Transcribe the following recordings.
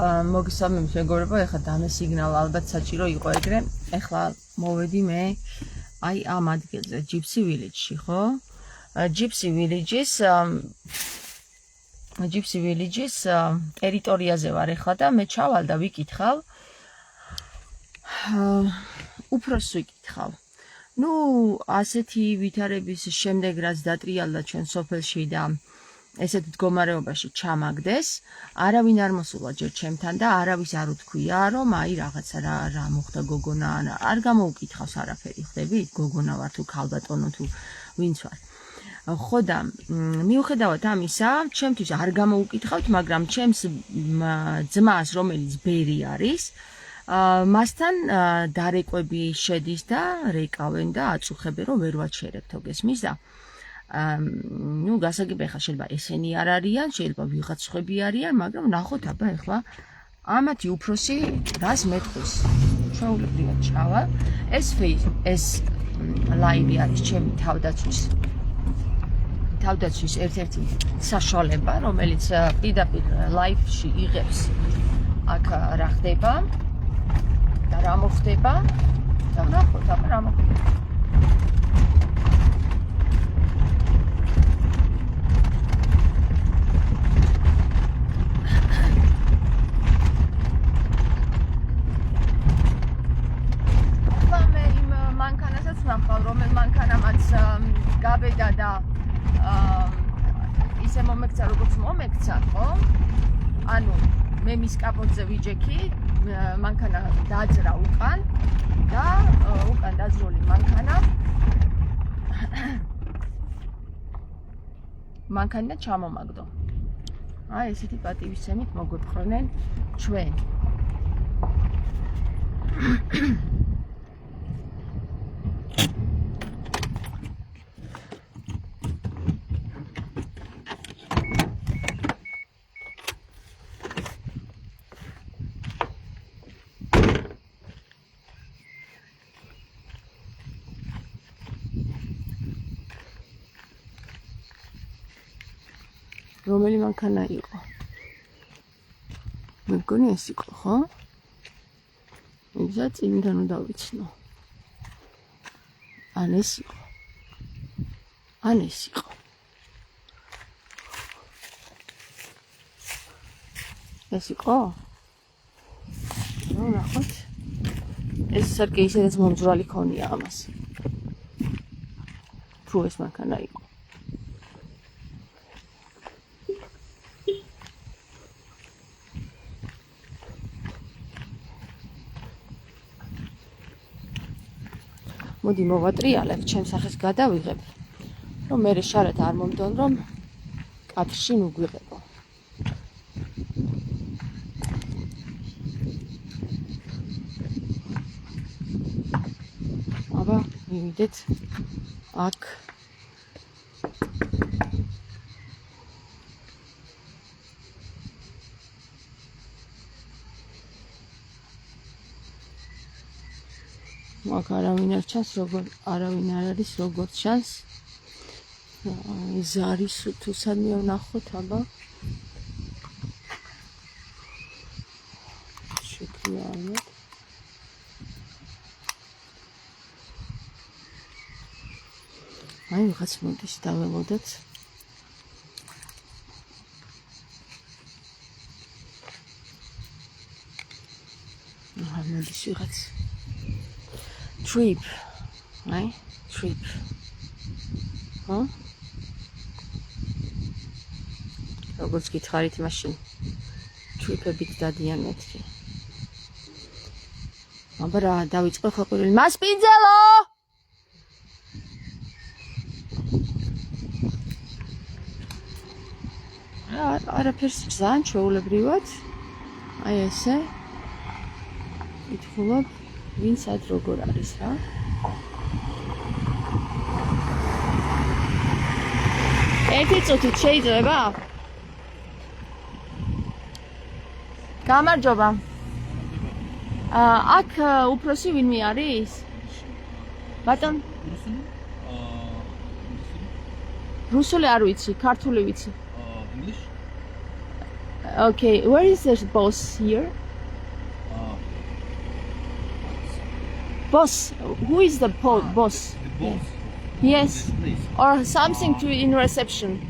მოგესალმებით მეგობრებო, ეხლა დამესიგნალა ალბათ საჭირო იყო ეგრე. ეხლა მოვედი მე აი ამ ადგილზე, Gypsy Village-ში, ხო? Gypsy Village-ის ტერიტორიაზე ვარ ეხლა და მე ჩავალ და ვიკითხავ. უფროს ვიკითხავ. ნუ ასეთი ვითარების შემდეგ რაც დატრიალდა ჩვენ სოფელში და ესეთ მდგომარეობაში ჩამაგდეს, არავინ არ მოსულა ჯერ ჩემთან და არავის არ უთქვია, რომ აი რაღაცა რა მოხდა გოგონა, არ გამოუკითხავს არაფერი, ხდებით? გოგონა ვარ თუ ქალბატონო თუ ვინც ვარ. ხო და მიუხედავად ამისა, ჩემთვის არ გამოუკითხავთ, მაგრამ ჩემს ძმას, რომელიც ბერი არის, მასთან დარეკვები შედის და რეკავენ და აწუხებენ, რომ ვერ ვაჩერებთო, გესმის და ნუ გასაგები ხა შეიძლება ესენი არ არიან, შეიძლება ვიღაც ხვები არიან, მაგრამ ნახოთ აბა ეხლა ამათი უფროსი რას მეტყვის. ჩვეულებრივად ჩავალ. ეს ლაივი არის ჩემი თავდაცვის ერთ-ერთი საშუალება, რომელიც პირდაპირ ლაივში იღებს აქ რა ხდება და რა მოხდება და ნახოთ აბა რა მოხდება. რომელ მანქანამაც გაბედა და ისე მომექცა როგორც მომექცა, ხო? ანუ მე მის კაპოტზე ვიჯექი, მანქანა დაძრა უკან და უკან დაძრული მანქანა ჩამომაგდო. აი ესეთი პატივისცემით მოგვეფრონენ ჩვენ. რომელი მანქანა იყო? მე მგონი ეს იყო, ხო? იგზა წინიდან უნდა ვიცნო. ან ეს იყო. ეს იყო? ნუ ნახოთ. ეს სარკე ისედაც მომძვრალი ქონია ამას. თუ ეს მანქანა იყო. მოდი მოვატრიალებ, ჩემს სახეს გადავიღებ, რომ მე შარად არ მომდონ, რომ კადრში მიგვიღებო. აბა, მივიდეთ აქ. აქ არავინ არ ჩანს, არავინ არ არის, როგორც ჩანს. ზარის თუ სადმე ვნახოთ, აბა. შეგვიარეთ. აი, ვიღაც მოდის დაველოდეთ. მოდის ვიღაც. Trip, right? Trip. Huh? როგორც გითხარით მაშინ trip-ებით დადიან მეთქი. აბა რა დავიწყო ხაყურელი. მასპინძელო! არაფერს ძალიან ჩვეულებრივად. აი ესე. ითხოვობ ვინც ad როგორ არის რა? ერთი წუთით შეიძლება? გამარჯობა. აქ უფროსი ვინმე არის? ბატონ? რუსული არ ვიცი, ქართული ვიცი. Okay, where is the boss here? Boss, who is the boss? The boss. Yes, This place. or something to in reception.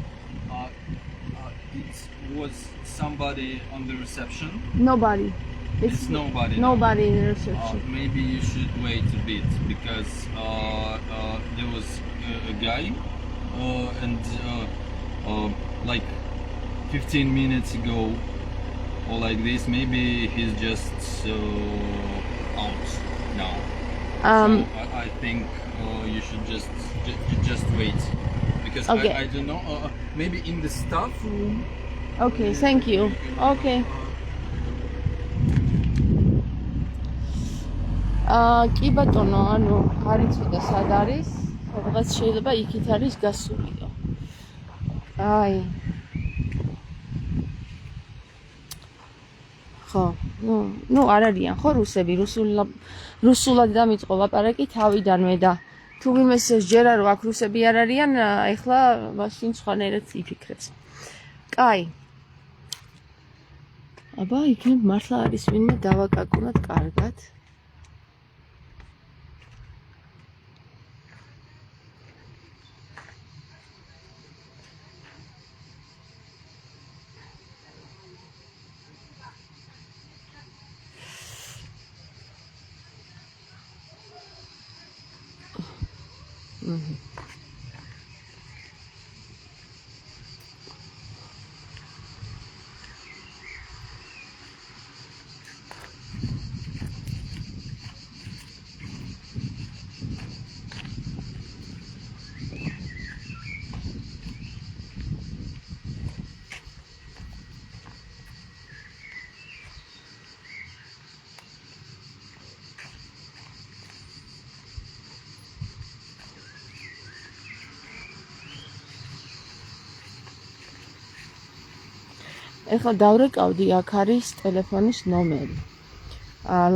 It was somebody on the reception. Nobody. It's nobody. now. Nobody in the reception. Maybe you should wait a bit because there was a guy and like 15 minutes ago or like this. Maybe he's just out now. So I think you should just wait because Okay. I don't know. Maybe in the staff room. Okay, thank you. Okay. კი ბატონო, ანუ არ იცი და სად არის, სადღაც შეიძლება იქით არის გასულიყო. აი. ხო, ნუ არ არიან ხო რუსები, რუსულად დამიწყო ლაპარაკი თავიდანვე და თუ ვინმეს ჯერა რომ აქ რუსები არ არიან, ეხლა მაშინ სხვანაირად იფიქრებს. კაი. აბა, იქნებ მართლა არის ვინმე დავაკაკუნოთ კარგად. ეხლა დავრეკავდი, აქ არის ტელეფონის ნომერი.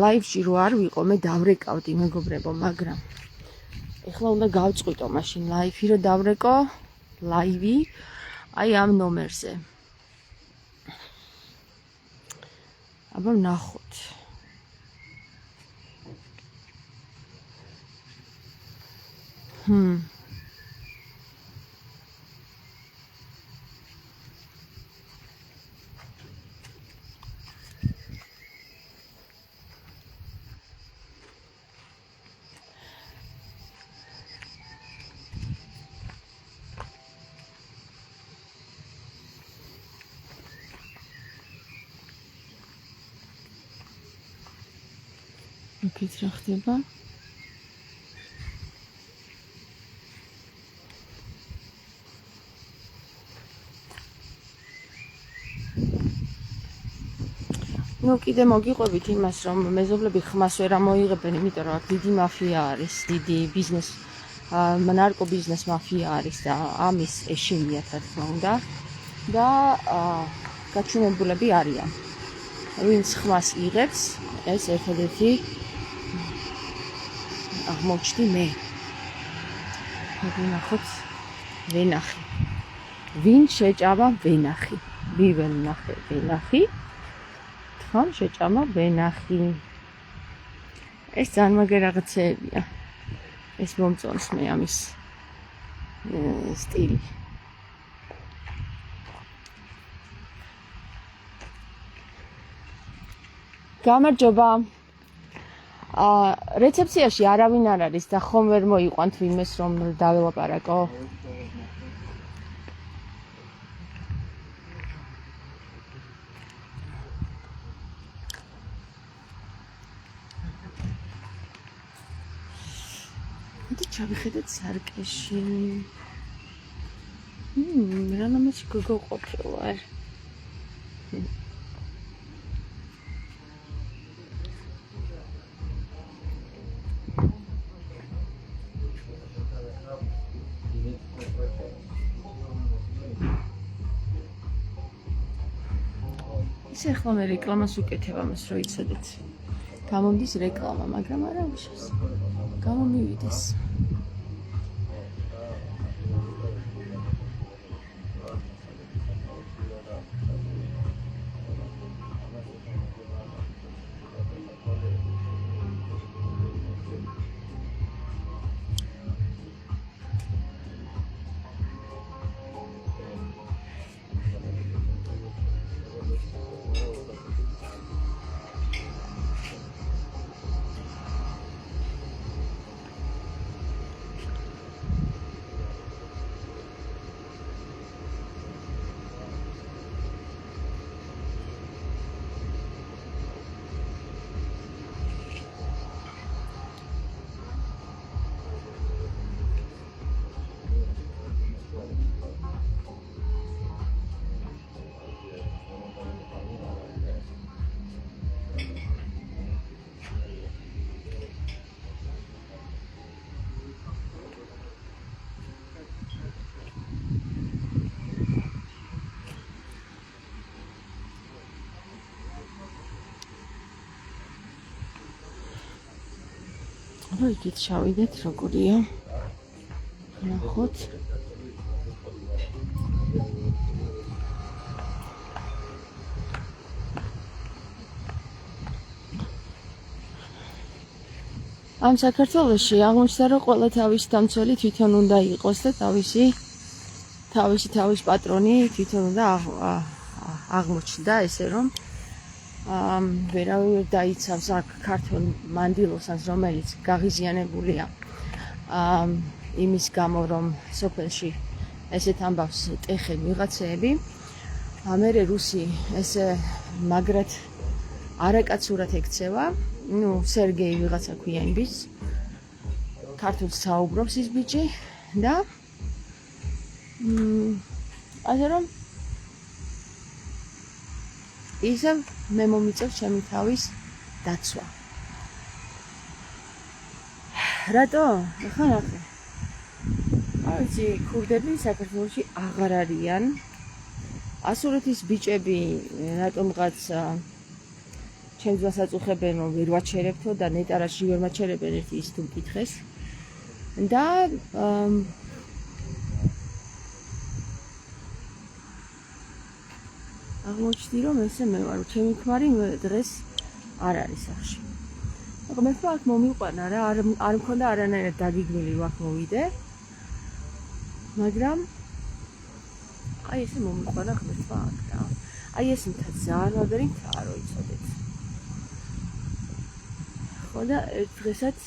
ლაივში რო არ ვიყო, მე დავრეკავდი, მეგობრებო, მაგრამ ეხლა უნდა გავწყვიტო მაშინ ლაივი რო დავრეკო, ლაივი აი ამ ნომერზე. აბა ვნახოთ. იქით რა ხდება? ნუ კიდე მოგიყვებით იმას, რომ მეზობლები ხმას ვერ ამოიღებენ, იმიტომ რომ აქ დიდი მაფია არის, დიდი ბიზნეს, ნარკო ბიზნეს მაფია არის და ამის ეშინიათ რა თქმა უნდა და გაჩვენებულები არიან. ვინც ხმას იღებს, ეს ერთადერთი აღმოჩნდი მე. ვნახოთ, ვენახი. ვინ შეჭამა ვენახი. ვივენ ნახე ვენახი. თან შეჭამა ვენახი. ეს ძალიან მაგარი რაღაცებია. ეს მომწონს მე ამის სტილი. გამარჯობა. რეცეპციაში არავინ არ არის და ხომ ვერ მოიყვანთ ვინმეს რომ დაველაპარაკო. მოდი ჩავიხედეთ სარკეში. რანაირად გოგოყოფილ ვარ. ისე ახლა მე რეკლამას უკეთებ ამას რო იცოდეთ. გამომდის რეკლამა, მაგრამ არა უშავს. გამომივიდეს. აბა იქით შავიდეთ როგორია. ნახოთ. ამ საქართველოში აღმოჩნდა რომ ყველა თავის დამცველი თვითონ უნდა იყოს და თავისი პატრონი თვითონ უნდა აღმოჩნდა ესე რომ ვერავინ დაიცავს აქ ქართულ მანდილოსას რომელიც გაღიზიანებულია იმის გამო რომ სოფელში ესეთ ამბავს ტეხენ ვიღაცეები ამერე რუსი ესე მაგრად არაკაცურად ექცევა ну სერგეი ვიღაცა ქვია იმ ბიჭს ქართულს საუბრობს ის ბიჭი და ასე რომ ისევ მე მომიწევს ჩემი თავის დაცვა რატო? ახლა ნახე აი ქურდები საქართველოში აღარ არიან ასურეთის ბიჭები რატომღაც ჩემს დასაწუხებენ რომ ვერ ვაჩერებთო და ნეტარაში ვერ მაჩერებენ ერთი ის თუ მკითხეს და აღმოჩნდი რომ ესე მე ვარ ჩემი ქმარი დღეს არ არის სახში მაგრამ მე აქ მომიყვანა რა არ მქონდა არანაირად დაგიგმილი რომ აქ მოვიდე მაგრამ აი ესე მომიყვანა ღმერთმა აქ და აი ეს მთა ძალიან მაგარი მთა რო იცოდეთ ხო და ერთ დღესაც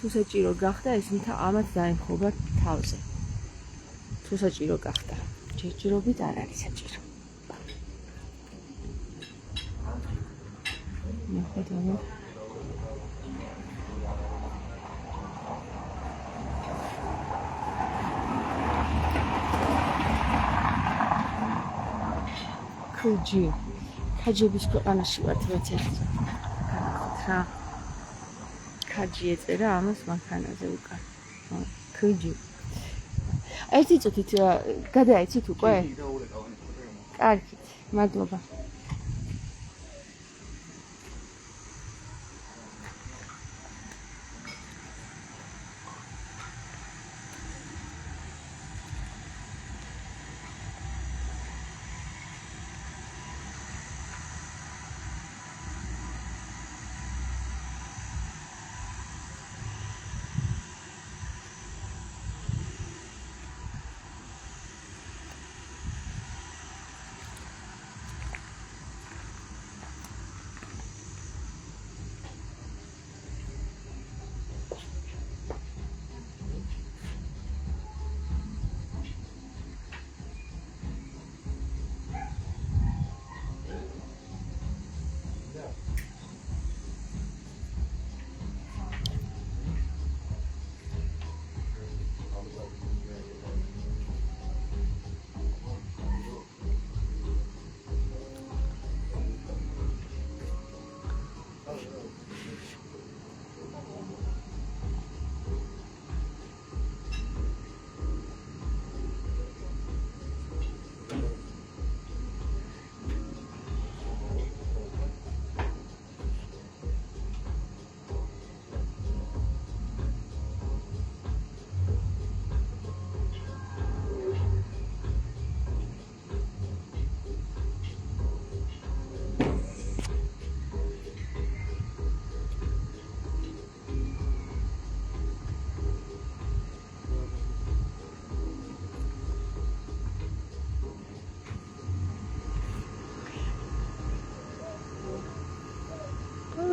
თუ საჭირო გახდა ეს მთა ამათ დაემხობა თავზე თუ საჭირო გახდა ჯერჯერობით არ არის საჭირო ნახოთ ამო ქაჯების ქვეყანაში ვართ ვეცერთ განახოთ რა ქაჯი ეწერა ამას მანქანაზე უკან ქაჯი ერთი წუთით გადაიცით უკვე კარგით მადლობა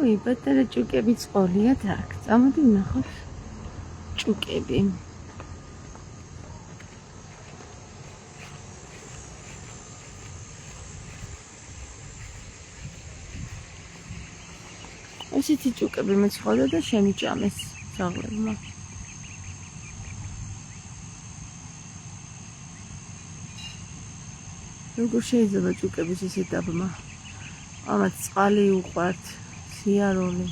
ой, პატარა ჭუკები წყორიათ აქ. წამოდი ვნახოთ ჭუკები. ესეთი ჭუკები მეცხოვდა და შემიჭამეს ძაღლებმა. როგორ შეიძლება ჭუკების ესე დაბმა? ამათ წყალი უყვართ. სიარული.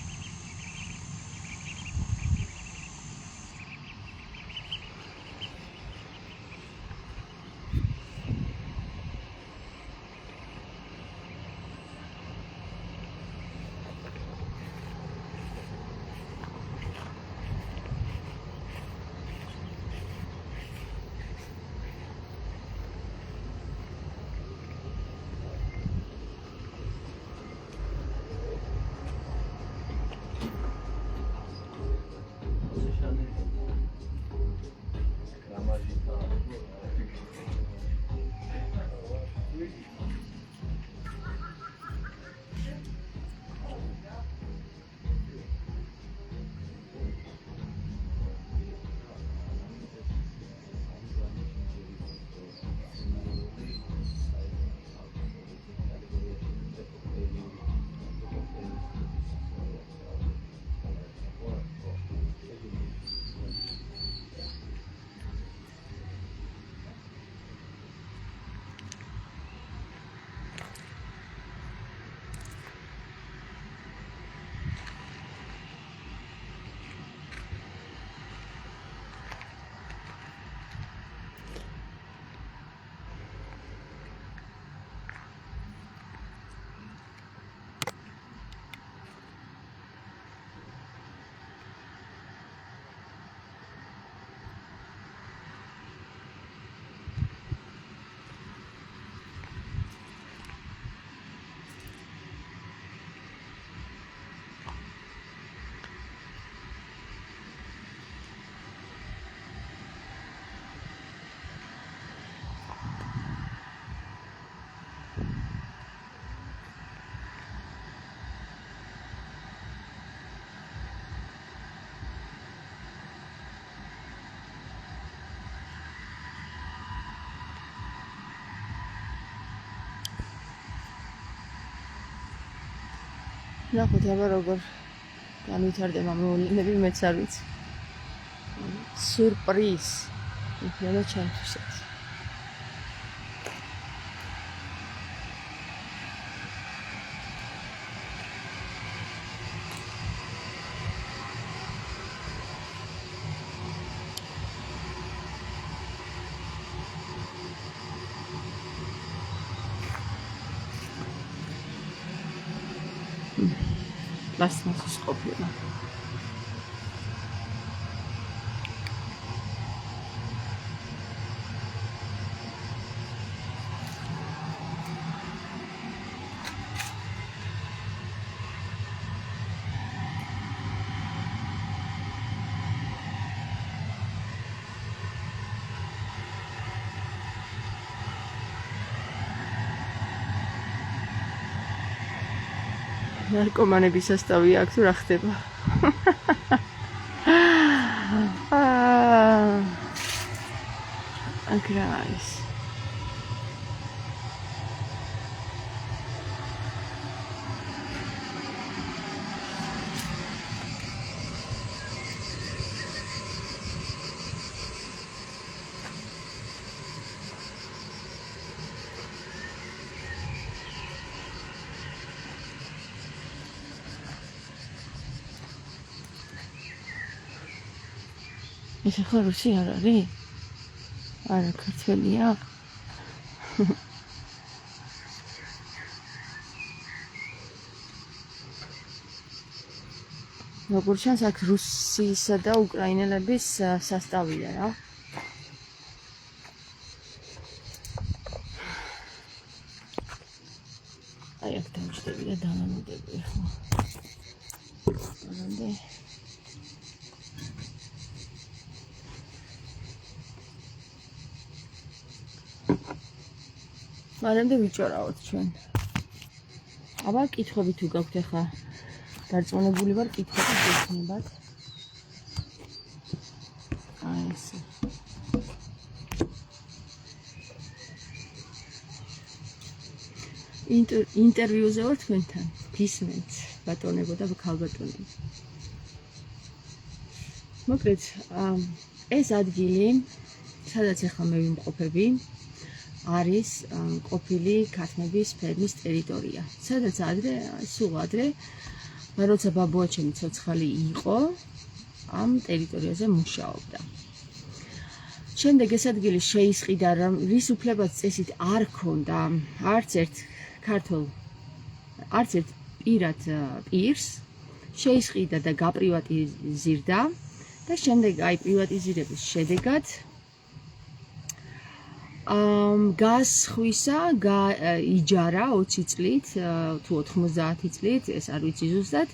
ნახოთ აბა როგორ განვითარდება მოვლენები, მეც არ ვიცი. სიურპრიზ იქნება ჩემთვისაც. პლასტმასის ყოფილა. ნარკომანების სასტავი აქვს, რა ხდება? აქ რა არის? ეს ახლა რუსი არ არის? არა, ქართველია? როგორც ჩანს, აქ რუსისა და უკრაინელების სასტავია რა. აი აქ დავჭდები და დავანოდები ახლა. ანამდე მანამდე ვიჭორავთ ჩვენ. აბა კითხვები თუ გაქვთ ახლა დარწმუნებული ვარ კითხვები გექნებათ. აი ესე. ინტერვიუზე ვარ თქვენთან. გისმენთ ბატონებო და ქალბატონებო. მოკლედ ეს ადგილი სადაც ახლა მე ვიმყოფები არის ყოფილი ქართმების ფერმის ტერიტორია. სადაც სულ ადრე, როცა ბაბუა ჩემი ცოცხალი იყო, ამ ტერიტორიაზე მუშაობდა. შემდეგ ეს ადგილი შეისყიდა, რის უფლებაც წესით არ ქონდა არც ერთ პირად პირს, შეისყიდა და გაპრივატიზირდა და შემდეგ აი პრივატიზირების შედეგად გასხვისა გაიჯარა 20 წლით თუ 90 წლით, ეს არ ვიცი ზუსტად,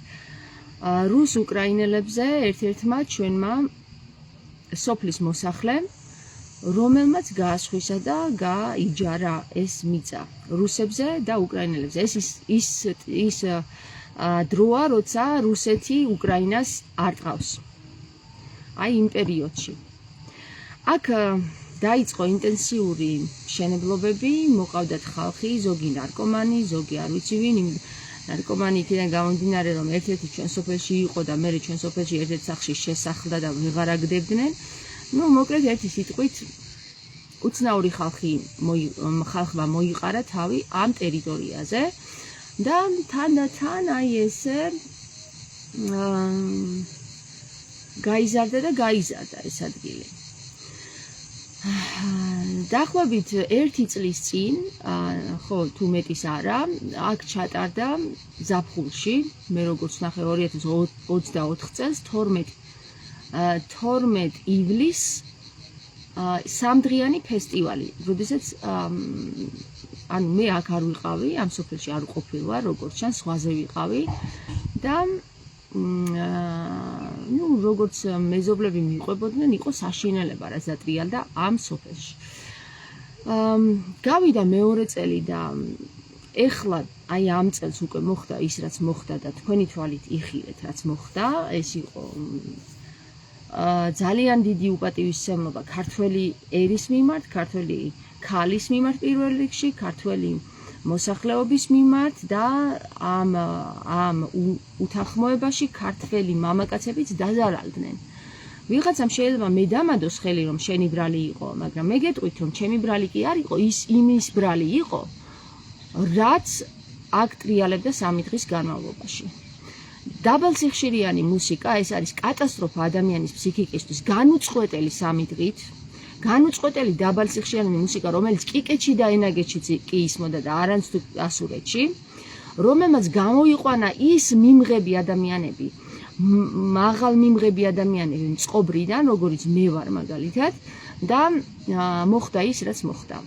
რუს უკრაინელებზე ერთ-ერთმა ჩვენმა სოფლის მოსახლემ, რომელმაც გაასხვისა და გაიჯარა ეს მიწა რუსებზე და უკრაინელებზე. ეს ის დროა, როცა რუსეთი უკრაინას არ ტყავს. აი იმ პერიოდში. აქ დაიწყო ინტენსიური მშენებლობები, მოყავდათ ხალხი, ზოგი ნარკომანი, ზოგი არ ვიცი ვინ, ნარკომანი იქიდან გამომდინარე, რომ ერთ-ერთი ჩვენ სოფელში იყო და მე ჩვენ სოფელში ერთ-ერთ სახლში შესახლდა და ვეღარ აგდებდნენ. ნუ მოკლედ ერთი სიტყვით უცნაური ხალხმა მოიყარა თავი ამ ტერიტორიაზე და თანდათან აი ესე გაიზარდა და გაიზარდა ეს ადგილი. დაახლოებით 1 წლის წინ, ხო თუ მეტის არა, აქ ჩატარდა ზაფხულში, მე როგორც ნახე 2024 წელს 12 ივლისს სამდღიანი ფესტივალი, როდესაც ანუ მე აქ არ ვიყავი, ამ სოფელში არ ყოფილვარ, როგორც ჩანს, ზღვაზე ვიყავი და ну, როგორც მეზობლები მიყვებოდნენ, იყო საშინელება, რაც დატრიალდა ამ სოფელში. გავიდა მეორე წელი და ეხლა აი ამ წელს უკვე მოხდა ის, რაც მოხდა და თქვენი თვალით იხილეთ, რაც მოხდა, ეს იყო ძალიან დიდი უპატივისცემლობა ქართველი ერის მიმართ, ქართველი ქალის მიმართ პირველ რიგში, ქართველი მოსახლეობის მიმართ და ამ უთანხმოებაში ქართველი მამაკაცებიც დაზარალდნენ. ვიღაცამ შეიძლება მე დამადოს ხელი რომ შენი ბრალი იყო, მაგრამ მე გეტყვით რომ ჩემი ბრალი კი არ იყო, ის იმის ბრალი იყო, რაც აქ ტრიალებდა 3 დღის განმავლობაში. დაბალსიხშირიანი მუსიკა ეს არის კატასტროფა ადამიანის ფსიქიკისთვის, განუწყვეტელი 3 დღით, განუწყვეტელი დაბალსიხშირიანი მუსიკა, რომელიც კიკეთში და ენაგეთშიც კი ისმოდა და არანც თუ ასურეთში, რომელმაც გამოიყვანა ის მიმღები ადამიანები, მაღალ მიმღები ადამიანები მწყობრიდან, როგორიც მე ვარ მაგალითად და მოხდა ის, რაც მოხდა.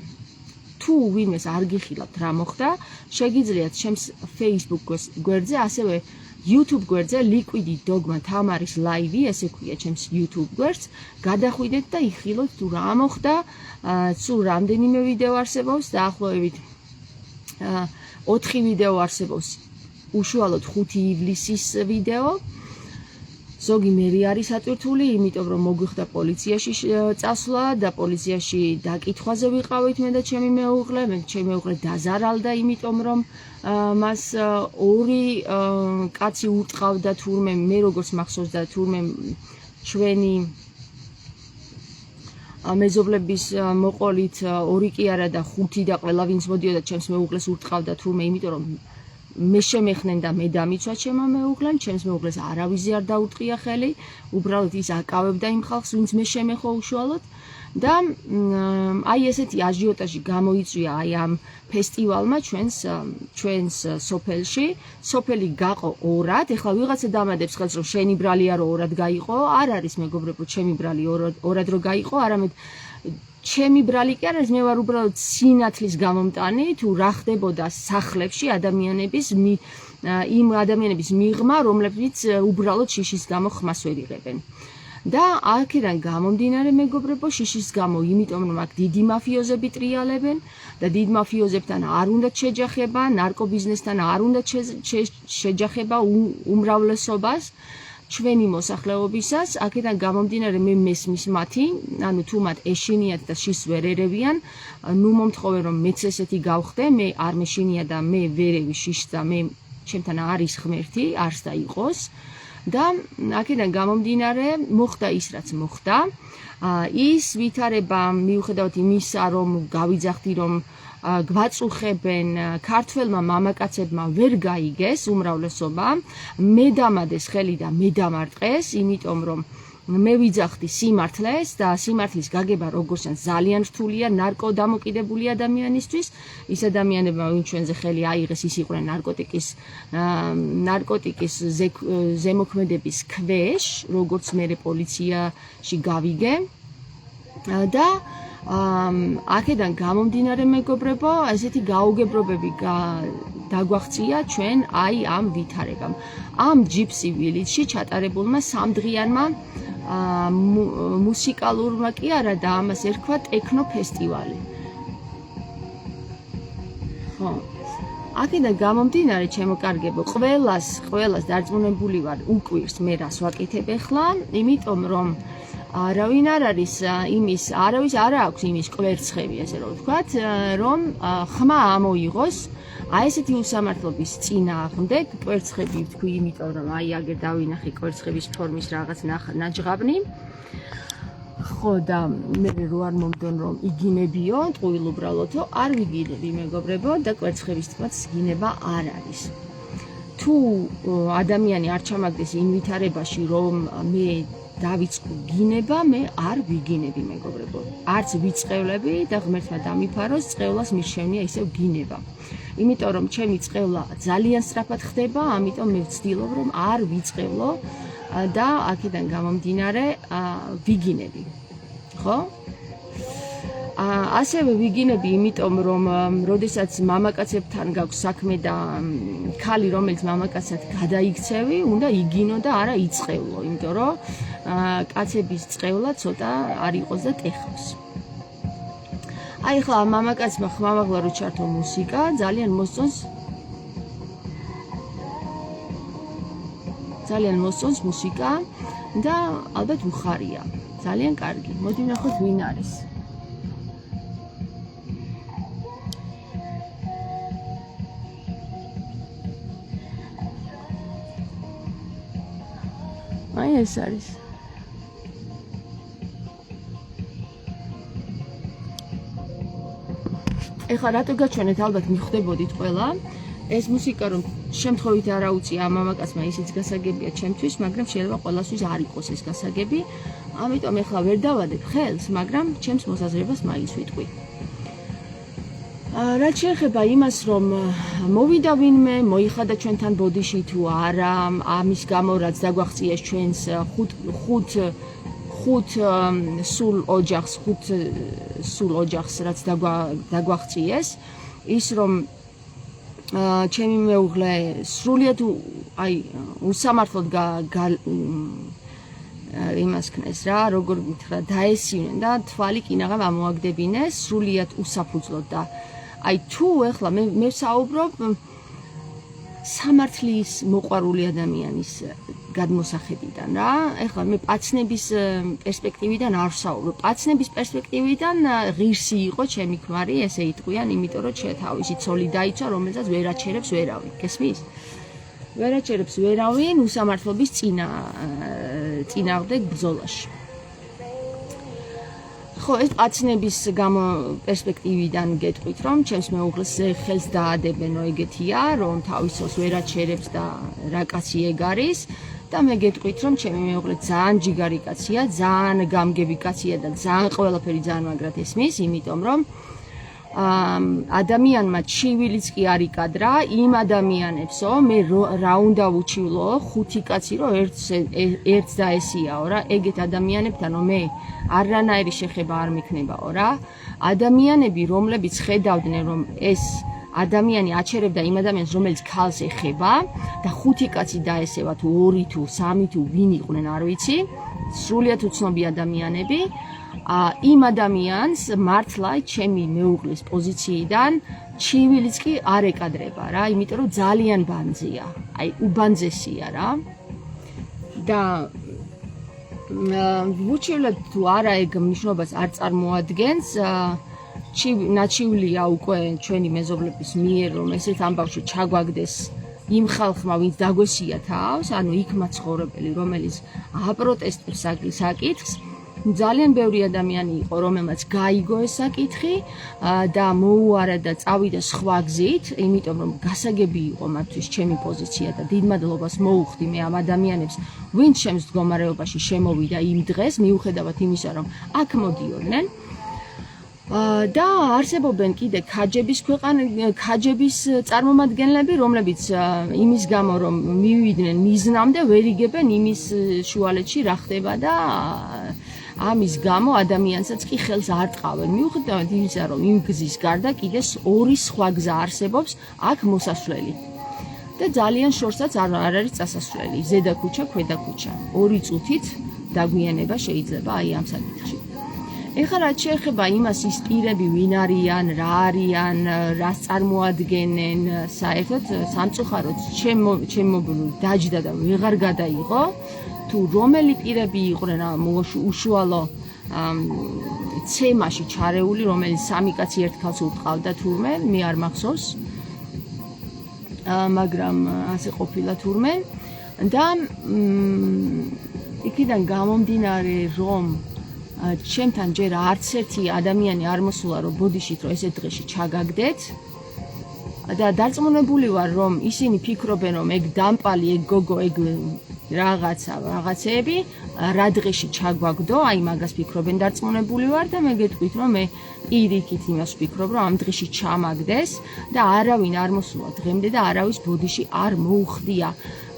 თუ ვინმეს არ გიხილავთ რა მოხდა, შეგიძლიათ ჩემს Facebook გვერდზე, ასევე YouTube გვერდზე Liquid Dogma თამარის ლაივი, ესე ქვია ჩემს YouTube გვერდს, გადახვიდეთ და იხილოთ თუ რა მოხდა, სულ რამდენიმე ვიდეო არსებობს, დაახლოებით 4 ვიდეო არსებობს, უშუალოდ 5 ივლისის ვიდეო. ზოგი მერი არის ატვირთული, იმიტომ რომ მოგვიხდა პოლიციაში წასვლა და პოლიციაში დაკითხვაზე ვიყავით მე და ჩემი მეუღლე, ჩემი მეუღლე დაზარალდა, იმიტომ რომ მას 2 კაცი უტყავდა თურმე, მე როგორც მახსოვს და თურმე ჩვენი მეზობლების მოყოლით 2 კი არა და 5 და ყველა ვინც მოდიოდა ჩემს მეუღლეს უტყავდა თურმე, იმიტომ რომ მე შემეხნენ და მე დამიცვა ჩემმა მეუღლემ, ჩემს მეუღლეს არავის არ დაუტყია ხელი, უბრალოდ ის აკავებდა იმ ხალხს, ვინც მე შემეხო უშუალოდ და აი ესეთი აჟიოტაჟი გამოიწვია აი ამ ფესტივალმა ჩვენს სოფელში. სოფელი გაყო 2-ად, ეხლა ვიღაცა დამადებს ხელს რომ შენი ბრალი არო 2-ად გაიყო, არ არის მეგობრებო, ჩემი ბრალი 2-ად რო გაიყო, არამედ ჩემი ბრალი კი არ არის, მე ვარ უბრალოდ სინათლის გამომტანი, თუ რა ხდებოდა სახლებში იმ ადამიანების მიღმა, რომლებიც უბრალოდ შიშის გამო ხმას ვერ იღებენ. და აქედან გამომდინარე მეგობრებო, შიშის გამო, იმიტომ რომ აქ დიდი მაფიოზები ტრიალებენ და დიდ მაფიოზებთან არ უნდათ შეჯახება, ნარკობიზნესთან არ უნდათ შეჯახება უმრავლესობას. ჩვენი მოსახლეობისას, აქედან გამომდინარე მე მესმის მათი, ანუ თუ მათ ეშინიათ და შის ვერ ერევიან, ნუ მომთხოვე რომ მეც ესეთი გავხდე, მე არ მეშინია და მე ვერევი შიშს და მე ჩემთან არის ღმერთი, არს და იყოს და აქედან გამომდინარე მოხდა ის, რაც მოხდა. ის ვითარება მიუხედავად იმისა, რომ გავიძახდი რომ გვაწუხებენ ქართველმა მამაკაცებმა ვერ გაიგეს უმრავლესობა, მე დამადეს ხელი და მე დამარტყეს, იმიტომ რომ მე ვიძახდი სიმართლეს და სიმართლის გაგება როგორც ან ძალიან რთულია ნარკოდამოკიდებული ადამიანისთვის, ის ადამიანებმა ვინ ჩვენზე ხელი აიღეს, ის იყვნენ ნარკოტიკის ზემოქმედების ქვეშ, როგორც მე პოლიციაში გავიგე და აქედან გამომდინარე მეგობრებო, ესეთი გაუგებრობები დაგვაღწია ჩვენ აი ამ ვითარებამ. ამ ჯიპსი ვილიჩში ჩატარებულმა 3 დღიანმა მუსიკალურმა კი არა და ამას ერქვა ტექნო ფესტივალი. ხო. აქედან გამომდინარე ჩემო კარგებო, ყველას დარწმუნებული ვარ უკვირს მე რას ვაკეთებ ახლა, იმიტომ რომ არავინ არ არის არავის არ აქვს იმის კვერცხები, ესე რომ ვთქვათ, რომ ხმა ამოიღოს აი ესეთი უსამართლობის წინააღმდეგ. კვერცხები ვთქვი, იმიტომ რომ აი აგერ დავინახე კვერცხების ფორმის რაღაც ნაჯღაბნი. ხო და მე რო არ მომდონ რომ იგინებიო, ტყუილ უბრალოდო, არ ვიგინები მეგობრებო და კვერცხების თქმაც გინება არ არის. თუ ადამიანი არ ჩამაგდეს იმ ვითარებაში, რომ მე დავიწყო გინება, მე არ ვიგინები მეგობრებო. არც ვიწყევლები და ღმერთმა დამიფაროს, წყევლას მირშევნია ისევ გინება. იმიტომ რომ ჩემი წყევლა ძალიან სწრაფად ხდება, ამიტომ მე ვცდილობ რომ არ ვიწყევლო და აქედან გამომდინარე ვიგინები. ხო? ასევე ვიგინები, იმიტომ რომ როდესაც მამაკაცებთან გაქვს საქმე და ქალი რომელიც მამაკაცად გადაიქცევი, უნდა იგინო და არა იწყევლო, იმიტომ რომ კაცების წყევლა ცოტა არ იყოს და ტეხოს. აი ხლა მამაკაცმა ხმამაღლა რო ჩართო მუსიკა, ძალიან მოსწონს მუსიკა და ალბათ უხარია. ძალიან კარგი. მოდი ვნახოთ ვინ არის. აი ეს არის. ეხლა რატო გაჩვენეთ ალბათ მიხვდებოდით ყველა ეს მუსიკა რომ შემთხვევით არ აუწია მამაკაცმა ისიც გასაგებია ჩემთვის, მაგრამ შეიძლება ყველასთვის არ იყოს ეს გასაგები. ამიტომ ეხლა ვერ დავადებ ხელს, მაგრამ ჩემს მოსაზრებას მაინც ვიტყვი. რაც შეეხება იმას, რომ მოვიდა ვინმე, მოიხადა ჩვენთან ბოდიში თუ არა, ამის გამო რაც დაგვაღწიეს ჩვენს ხუთ სულ ოჯახს რაც დაგვაღწიეს, ის რომ ჩემი მეუღლე სრულიად აი უსამართლოდ იმას ქნეს რა, როგორ გითხრა, დაესივნენ და თვალი კინაღამ ამოაგდებინეს სრულიად უსაფუძვლოდ და აი თუ ეხლა მე საუბრობ სამართლის მოყვარული ადამიანის გადმოსახედიდან რა. ეხლა მე პაცნების პერსპექტივიდან არ ვსაუბრობ. პაცნების პერსპექტივიდან ღირსი იყო ჩემი ქმარი, ესე იტყვიან, იმიტომ რომ თავისი ცოლი დაიცვა, რომელსაც ვერ აჩერებს ვერავინ. გესმის? ვერ აჩერებს ვერავინ უსამართლობის წინააღმდეგ ბრძოლაში. ხო, ეს პაცნების გამო პერსპექტივიდან გეტყვით, რომ ჩემს მეუღლეს ხელს დაადებენ, რომ ეგეთია, რომ თავის ცოლს ვერ აჩერებს და რა კაცი ეგ არის და მე გეტყვით, რომ ჩემი მეუღლე ძალიან ჯიგარი კაცია, ძალიან გამგები კაცია და ძალიან ყველაფერი ძალიან მაგრად ესმის, იმიტომ რომ ადამიანმა ჩივილიც კი არ იკადრა იმ ადამიანებსო, მე რა უნდა ვუჩივლო, 5 კაცი რომ ერთს დაესიაო რა, ეგეთ ადამიანებთან რომ მე არანაირი შეხება არ მექნებაო რა. ადამიანები, რომლებიც ხედავდნენ, რომ ეს ადამიანი აჩერებდა იმ ადამიანს, რომელიც ქალს ეხება და 5 კაცი დაესევა თუ 2 თუ 3 თუ ვინ იყვნენ, არ ვიცი, სრულიად უცნობი ადამიანები. იმ ადამიანს მართლა ჩემი მეუღლის პოზიციიდან ჩივილიც კი არ ეკადრება რა, იმიტომ რომ ძალიან ბანძია, აი უბანძესია რა. და ვუჩივლებ თუ არა ეგ მნიშვნელობას არ წარმოადგენს, ნაჩივლია უკვე ჩვენი მეზობლების მიერ, რომ ესეთ ამბავში ჩაგვაგდეს იმ ხალხმა, ვინც დაგვესია თავს, ანუ იქ მაცხოვრებელი, რომელიც აპროტესტებს საკითხს. ძალიან ბევრი ადამიანი იყო, რომელმაც გაიგო ეს საკითხი და მოუარა და წავიდა სხვა გზით, იმიტომ რომ გასაგები იყო მათთვის ჩემი პოზიცია და დიდ მადლობას მოუხდი მე ამ ადამიანებს, ვინც ჩემს მდგომარეობაში შემოვიდა იმ დღეს, მიუხედავად იმისა, რომ აქ მოდიოდნენ. და არსებობენ კიდე ქაჯების წარმომადგენლები, რომლებიც იმის გამო, რომ მივიდნენ მიზნამდე, ვერ იგებენ იმის შუალედში რა ხდება და ამის გამო ადამიანსაც კი ხელს არ ტყავენ. მიუხედავად იმისა, რომ იმ გზის გარდა კიდე 2 სხვა გზა არსებობს აქ მოსასვლელი. და ძალიან შორსაც არ არის წასასვლელი, ზედა ქუჩა, ქვედა ქუჩა. 2 წუთით დაგვიანება შეიძლება აი ამ საკითხში. ეხლა რაც შეეხება იმას, ის პირები ვინ არიან, რა არიან, რას წარმოადგენენ, საერთოდ სამწუხაროდ ჩემო დაჯდა და ვეღარ გადაიღო. თუ რომელი პირები იყვნენ უშუალო ცემაში ჩარეული, რომელიც 3 კაცი ერთ ქალს უტყავდა თურმე, მე არ მახსოვს, მაგრამ ასე ყოფილა თურმე და იქიდან გამომდინარე, რომ ჩემთან ჯერ არც ერთი ადამიანი არ მოსულა, რომ ბოდიშით რომ ესეთ დღეში ჩაგაგდეთ და დარწმუნებული ვარ, რომ ისინი ფიქრობენ, რომ ეგ დამპალი, ეგ გოგო, ეგ რაღაცეები რა დღეში ჩაგვაგდო, აი მაგას ფიქრობენ, დარწმუნებული ვარ და მე გეტყვით, რომ მე პირიქით იმას ვფიქრობ, რომ ამ დღეში ჩამაგდეს და არავინ არ მოსულა დღემდე და არავის ბოდიში არ მოუხდია.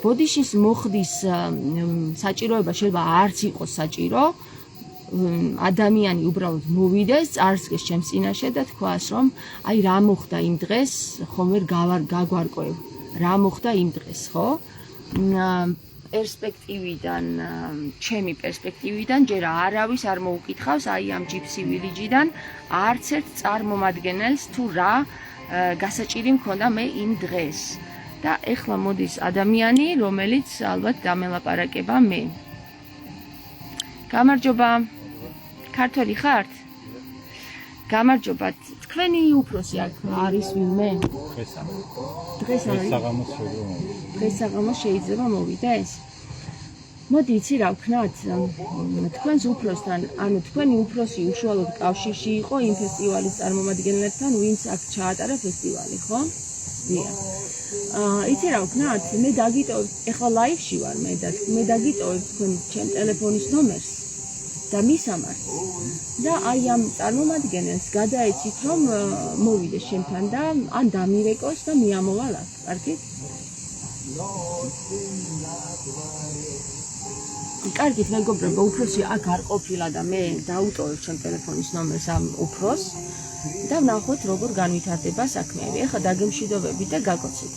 ბოდიშის მოხდის საჭიროება შეიძლება არც იყოს საჭირო, ადამიანი უბრალოდ მოვიდეს, წარსდგეს ჩემს წინაშე და თქვას, რომ აი რა მოხდა იმ დღეს, ხომ ვერ გაგვარკვევ, რა მოხდა იმ დღეს, ხო? პერსპექტივიდან, ჩემი პერსპექტივიდან ჯერ არავის არ მოუკითხავს აი ამ ჯიპსი ვილიჯიდან არც ერთ წარმომადგენელს თუ რა გასაჭირი მქონდა მე იმ დღეს. და ეხლა მოდის ადამიანი, რომელიც ალბათ გამელაპარაკება მე. გამარჯობა. ქართველი ხართ? გამარჯობა. თქვენი უფროსი აქ არის ვინმე? დღეს არის. დღეს საღამოს შეიძლება მოვიდეს. მოდი იცი რა ვქნათ თქვენს უფროსთან ანუ თქვენი უფროსი უშუალოდ კავშირში იყო იმ ფესტივალის წარმომადგენლებთან ვინც აქ ჩაატარა ფესტივალი ხო? დიახ. იცი რა ვქნათ მე დაგიტოვებ ეხლა ლაივში ვარ მე დაგიტოვებ თქვენ ჩემ ტელეფონის ნომერს და მისამართს და აი ამ წარმომადგენელს გადაეცით რომ მოვიდეს ჩემთან და ან დამირეკოს და მიამოვალ აქ კარგი? კარგით მეგობრებო უფროსი აქ არ ყოფილა და მე დაუტოვებ ჩემ ტელეფონის ნომერს ამ უფროსს და ვნახოთ როგორ განვითარდება საქმეები. ეხლა დაგემშვიდობებით და გაკოცეთ.